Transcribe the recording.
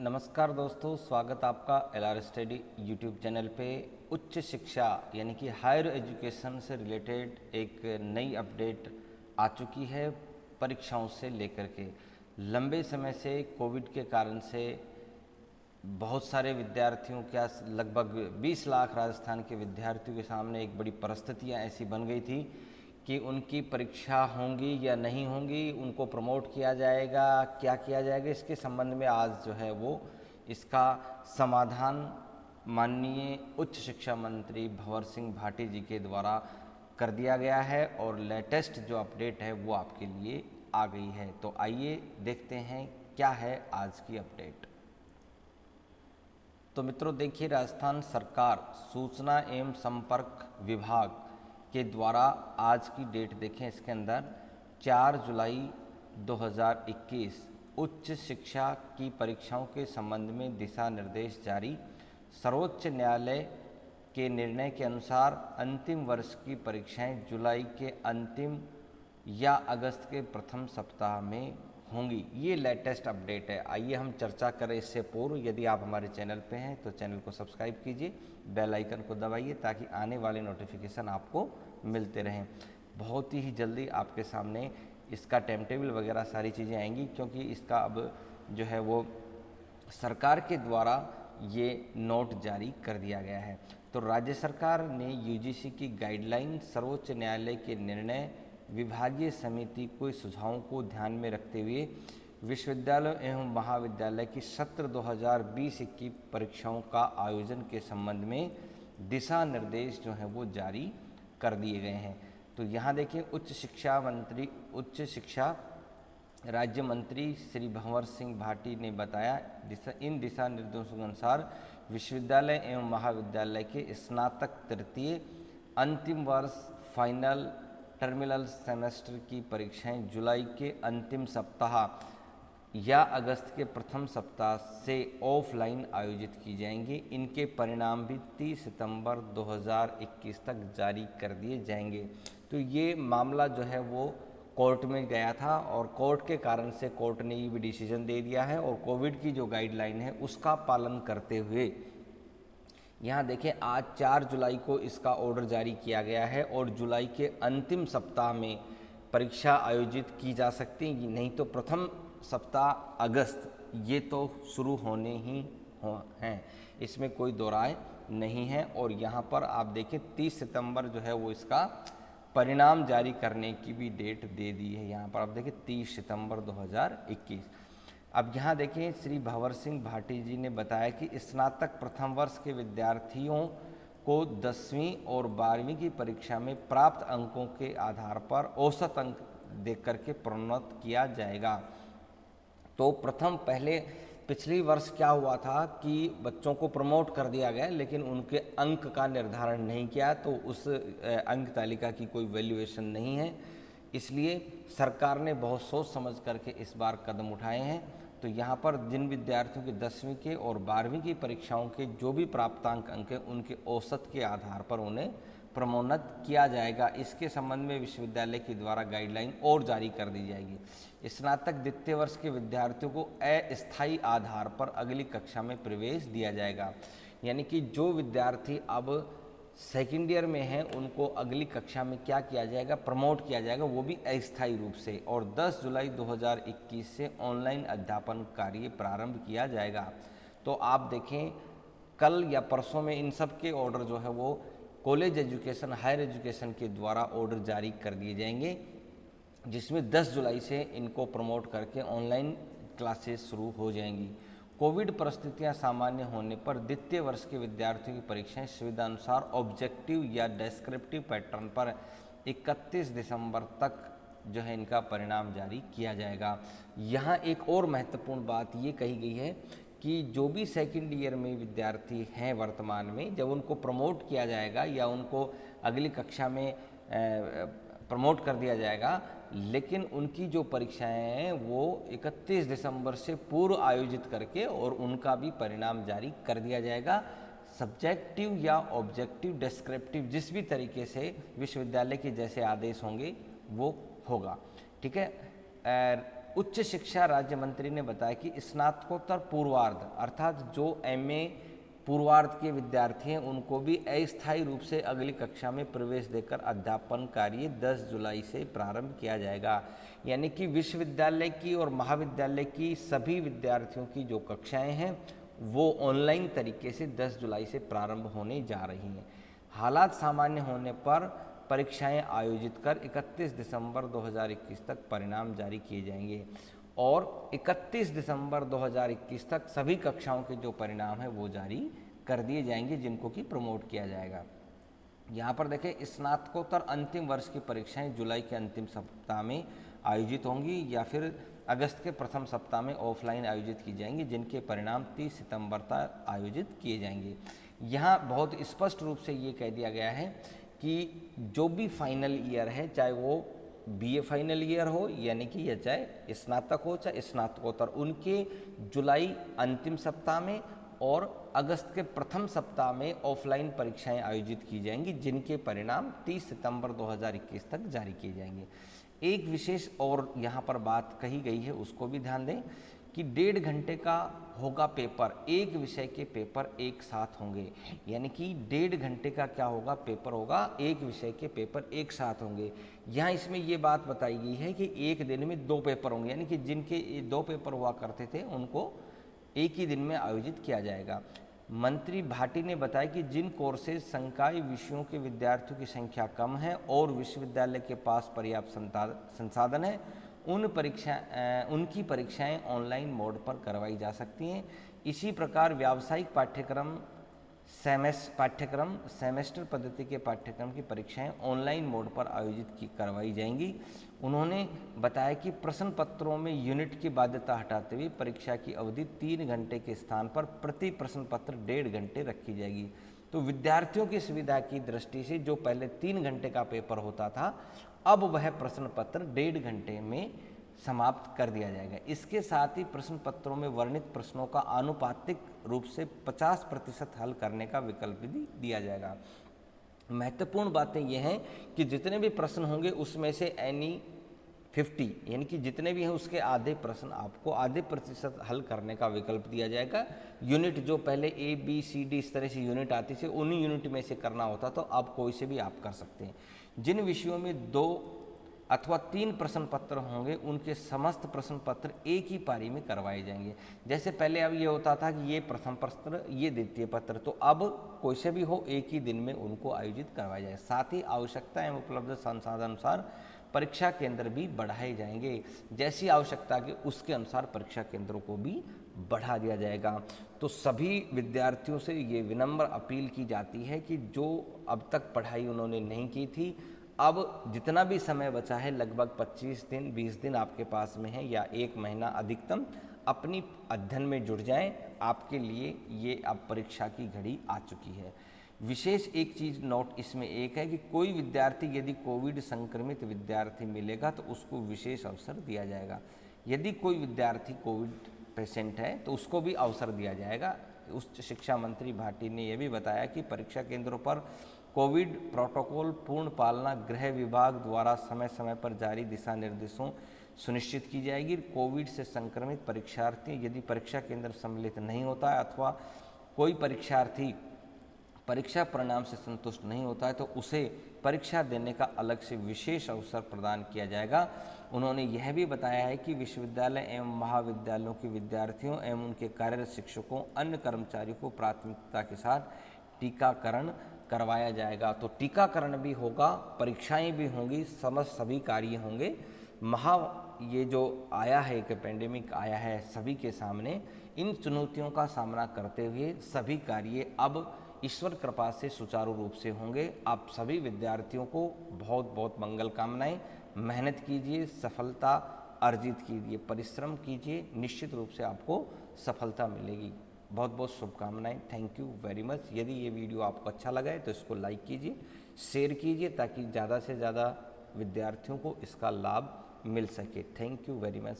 नमस्कार दोस्तों, स्वागत आपका LR स्टडी यूट्यूब चैनल पे। उच्च शिक्षा यानी कि हायर एजुकेशन से रिलेटेड एक नई अपडेट आ चुकी है परीक्षाओं से लेकर के। लंबे समय से कोविड के कारण से बहुत सारे विद्यार्थियों क्या लगभग 20 लाख राजस्थान के विद्यार्थियों के सामने एक बड़ी परिस्थितियाँ ऐसी बन गई थी कि उनकी परीक्षा होंगी या नहीं होंगी, उनको प्रमोट किया जाएगा, क्या किया जाएगा, इसके संबंध में आज जो है वो इसका समाधान माननीय उच्च शिक्षा मंत्री भंवर सिंह भाटी जी के द्वारा कर दिया गया है और लेटेस्ट जो अपडेट है वो आपके लिए आ गई है। तो आइए देखते हैं क्या है आज की अपडेट। तो मित्रों देखिए, राजस्थान सरकार सूचना एवं संपर्क विभाग के द्वारा आज की डेट देखें, इसके अंदर 4 जुलाई 2021 उच्च शिक्षा की परीक्षाओं के संबंध में दिशा निर्देश जारी। सर्वोच्च न्यायालय के निर्णय के अनुसार अंतिम वर्ष की परीक्षाएं जुलाई के अंतिम या अगस्त के प्रथम सप्ताह में होंगी। ये लेटेस्ट अपडेट है। आइए हम चर्चा करें इससे पूर्व। यदि आप हमारे चैनल पे हैं तो चैनल को सब्सक्राइब कीजिए, बेल आइकन को दबाइए ताकि आने वाले नोटिफिकेशन आपको मिलते रहें। बहुत ही जल्दी आपके सामने इसका टाइम टेबल वगैरह सारी चीज़ें आएंगी, क्योंकि इसका अब जो है वो सरकार के द्वारा ये नोट जारी कर दिया गया है। तो राज्य सरकार ने UGC की गाइडलाइन, सर्वोच्च न्यायालय के निर्णय, विभागीय समिति के सुझावों को ध्यान में रखते हुए विश्वविद्यालय एवं महाविद्यालय की सत्र 2020-21 परीक्षाओं का आयोजन के संबंध में दिशा निर्देश जो हैं वो जारी कर दिए गए हैं। तो यहाँ देखिए, उच्च शिक्षा राज्य मंत्री श्री भंवर सिंह भाटी ने बताया, इन दिशा निर्देशों के अनुसार विश्वविद्यालय एवं महाविद्यालय के स्नातक तृतीय अंतिम वर्ष फाइनल टर्मिनल सेमेस्टर की परीक्षाएं जुलाई के अंतिम सप्ताह या अगस्त के प्रथम सप्ताह से ऑफलाइन आयोजित की जाएंगी। इनके परिणाम भी 30 सितंबर 2021 तक जारी कर दिए जाएंगे। तो ये मामला जो है वो कोर्ट में गया था और कोर्ट के कारण से कोर्ट ने ये भी डिसीजन दे दिया है और कोविड की जो गाइडलाइन है उसका पालन करते हुए यहाँ देखें, आज 4 जुलाई को इसका ऑर्डर जारी किया गया है और जुलाई के अंतिम सप्ताह में परीक्षा आयोजित की जा सकती है, नहीं तो प्रथम सप्ताह अगस्त ये तो शुरू होने ही हैं, इसमें कोई दो राय नहीं है। और यहाँ पर आप देखें 30 सितंबर जो है वो इसका परिणाम जारी करने की भी डेट दे दी है। यहाँ पर आप देखें 30 सितंबर 2021। अब यहाँ देखें, श्री भंवर सिंह भाटी जी ने बताया कि स्नातक प्रथम वर्ष के विद्यार्थियों को 10वीं और 12वीं की परीक्षा में प्राप्त अंकों के आधार पर औसत अंक देकर के प्रोन्नत किया जाएगा। तो पहले पिछली वर्ष क्या हुआ था कि बच्चों को प्रमोट कर दिया गया, लेकिन उनके अंक का निर्धारण नहीं किया, तो उस अंक तालिका की कोई वैल्यूएशन नहीं है। इसलिए सरकार ने बहुत सोच समझ करके इस बार कदम उठाए हैं। तो यहाँ पर जिन विद्यार्थियों के 10वीं के और 12वीं की परीक्षाओं के जो भी प्राप्तांक अंक हैं उनके औसत के आधार पर उन्हें प्रोन्नत किया जाएगा। इसके संबंध में विश्वविद्यालय के द्वारा गाइडलाइन और जारी कर दी जाएगी। स्नातक द्वितीय वर्ष के विद्यार्थियों को अस्थायी आधार पर अगली कक्षा में प्रवेश दिया जाएगा। यानी कि जो विद्यार्थी अब सेकेंड ईयर में हैं उनको अगली कक्षा में क्या किया जाएगा, प्रमोट किया जाएगा, वो भी अस्थायी रूप से। और 10 जुलाई 2021 से ऑनलाइन अध्यापन कार्य प्रारंभ किया जाएगा। तो आप देखें, कल या परसों में इन सब के ऑर्डर जो है वो कॉलेज एजुकेशन, हायर एजुकेशन के द्वारा ऑर्डर जारी कर दिए जाएंगे, जिसमें 10 जुलाई से इनको प्रमोट करके ऑनलाइन क्लासेस शुरू हो जाएंगी। कोविड परिस्थितियां सामान्य होने पर द्वितीय वर्ष के विद्यार्थियों की परीक्षाएं सुविधा अनुसार ऑब्जेक्टिव या डेस्क्रिप्टिव पैटर्न पर 31 दिसंबर तक जो है इनका परिणाम जारी किया जाएगा। यहाँ एक और महत्वपूर्ण बात ये कही गई है कि जो भी सेकंड ईयर में विद्यार्थी हैं वर्तमान में, जब उनको प्रमोट किया जाएगा या उनको अगली कक्षा में प्रमोट कर दिया जाएगा, लेकिन उनकी जो परीक्षाएं हैं वो 31 दिसंबर से पूर्व आयोजित करके और उनका भी परिणाम जारी कर दिया जाएगा। सब्जेक्टिव या ऑब्जेक्टिव, डिस्क्रिप्टिव, जिस भी तरीके से विश्वविद्यालय के जैसे आदेश होंगे वो होगा। ठीक है। उच्च शिक्षा राज्य मंत्री ने बताया कि स्नातकोत्तर पूर्वार्ध अर्थात जो एमए पूर्वार्ध के विद्यार्थी हैं उनको भी अस्थायी रूप से अगली कक्षा में प्रवेश देकर अध्यापन कार्य 10 जुलाई से प्रारंभ किया जाएगा। यानी कि विश्वविद्यालय की और महाविद्यालय की सभी विद्यार्थियों की जो कक्षाएं हैं वो ऑनलाइन तरीके से 10 जुलाई से प्रारंभ होने जा रही हैं। हालात सामान्य होने पर परीक्षाएं आयोजित कर 31 दिसंबर 2021 तक परिणाम जारी किए जाएंगे और 31 दिसंबर 2021 तक सभी कक्षाओं के जो परिणाम है वो जारी कर दिए जाएंगे, जिनको कि प्रमोट किया जाएगा। यहाँ पर देखें, स्नातकोत्तर अंतिम वर्ष की परीक्षाएं जुलाई के अंतिम सप्ताह में आयोजित होंगी या फिर अगस्त के प्रथम सप्ताह में ऑफलाइन आयोजित की जाएंगी, जिनके परिणाम 30 सितंबर तक आयोजित किए जाएंगे। यहाँ बहुत स्पष्ट रूप से ये कह दिया गया है कि जो भी फाइनल ईयर है, चाहे वो बीए फाइनल ईयर हो यानी कि या चाहे स्नातक हो चाहे स्नातकोत्तर, उनके जुलाई अंतिम सप्ताह में और अगस्त के प्रथम सप्ताह में ऑफलाइन परीक्षाएं आयोजित की जाएंगी, जिनके परिणाम 30 सितंबर 2021 तक जारी किए जाएंगे। एक विशेष और यहाँ पर बात कही गई है, उसको भी ध्यान दें कि 1.5 घंटे का होगा पेपर, एक विषय के पेपर एक साथ होंगे। यानी कि 1.5 घंटे का क्या होगा, पेपर होगा, एक विषय के पेपर एक साथ होंगे। यहाँ इसमें ये बात बताई गई है कि एक दिन में 2 पेपर होंगे, यानी कि जिनके 2 पेपर हुआ करते थे उनको एक ही दिन में आयोजित किया जाएगा। मंत्री भाटी ने बताया कि जिन कोर्सेज संकाय विषयों के विद्यार्थियों की संख्या कम है और विश्वविद्यालय के पास पर्याप्त संसाधन है, उनकी परीक्षाएं ऑनलाइन मोड पर करवाई जा सकती हैं। इसी प्रकार व्यावसायिक पाठ्यक्रम सेमेस्टर पद्धति के पाठ्यक्रम की परीक्षाएं ऑनलाइन मोड पर आयोजित करवाई जाएंगी। उन्होंने बताया कि प्रश्न पत्रों में यूनिट की बाध्यता हटाते हुए परीक्षा की अवधि 3 घंटे के स्थान पर प्रति प्रश्न पत्र 1.5 घंटे रखी जाएगी। तो विद्यार्थियों की सुविधा की दृष्टि से जो पहले 3 घंटे का पेपर होता था, अब वह प्रश्न पत्र 1.5 घंटे में समाप्त कर दिया जाएगा। इसके साथ ही प्रश्न पत्रों में वर्णित प्रश्नों का आनुपातिक रूप से 50% हल करने का विकल्प भी दिया जाएगा। महत्वपूर्ण बातें यह हैं कि जितने भी प्रश्न होंगे उसमें से एनी 50 यानी कि जितने भी हैं उसके आधे प्रश्न आपको आधे प्रतिशत हल करने का विकल्प दिया जाएगा। यूनिट जो पहले ए बी सी डी इस तरह से यूनिट आती थी, उन्हीं यूनिट में से करना होता, तो अब कोई से भी आप कर सकते हैं। जिन विषयों में 2 अथवा 3 प्रश्न पत्र होंगे उनके समस्त प्रश्न पत्र एक ही पारी में करवाए जाएंगे। जैसे पहले अब ये होता था कि ये प्रथम पत्र ये द्वितीय पत्र, तो अब कोई से भी हो एक ही दिन में उनको आयोजित करवाया जाए। साथ ही आवश्यकता एवं उपलब्ध संसाधन अनुसार परीक्षा केंद्र भी बढ़ाए जाएंगे। जैसी आवश्यकता के उसके अनुसार परीक्षा केंद्रों को भी बढ़ा दिया जाएगा। तो सभी विद्यार्थियों से ये विनम्र अपील की जाती है कि जो अब तक पढ़ाई उन्होंने नहीं की थी, अब जितना भी समय बचा है, लगभग 25 दिन 20 दिन आपके पास में है या 1 महीना अधिकतम, अपनी अध्ययन में जुट जाएं। आपके लिए ये अब परीक्षा की घड़ी आ चुकी है। विशेष एक चीज़ नोट इसमें एक है कि कोई विद्यार्थी यदि कोविड संक्रमित विद्यार्थी मिलेगा तो उसको विशेष अवसर दिया जाएगा। यदि कोई विद्यार्थी कोविड पेशेंट है तो उसको भी अवसर दिया जाएगा। उच्च शिक्षा मंत्री भाटी ने यह भी बताया कि परीक्षा केंद्रों पर कोविड प्रोटोकॉल पूर्ण पालना गृह विभाग द्वारा समय समय पर जारी दिशा निर्देशों सुनिश्चित की जाएगी। कोविड से संक्रमित परीक्षार्थी यदि परीक्षा केंद्र सम्मिलित नहीं होता है अथवा कोई परीक्षार्थी परीक्षा परिणाम से संतुष्ट नहीं होता है तो उसे परीक्षा देने का अलग से विशेष अवसर प्रदान किया जाएगा। उन्होंने यह भी बताया है कि विश्वविद्यालय एवं महाविद्यालयों के विद्यार्थियों एवं उनके कार्यरत शिक्षकों अन्य कर्मचारियों को प्राथमिकता के साथ टीकाकरण करवाया जाएगा। तो टीकाकरण भी होगा, परीक्षाएं भी होंगी, सभी कार्य होंगे। ये जो आया है, एक पेंडेमिक आया है सभी के सामने, इन चुनौतियों का सामना करते हुए सभी कार्य अब ईश्वर कृपा से सुचारू रूप से होंगे। आप सभी विद्यार्थियों को बहुत बहुत मंगल कामनाएं। मेहनत कीजिए, सफलता अर्जित कीजिए, परिश्रम कीजिए, निश्चित रूप से आपको सफलता मिलेगी। बहुत बहुत शुभकामनाएं। Thank you very much. यदि ये वीडियो आपको अच्छा लगा है तो इसको लाइक कीजिए, शेयर कीजिए ताकि ज़्यादा से ज़्यादा विद्यार्थियों को इसका लाभ मिल सके। Thank you very much.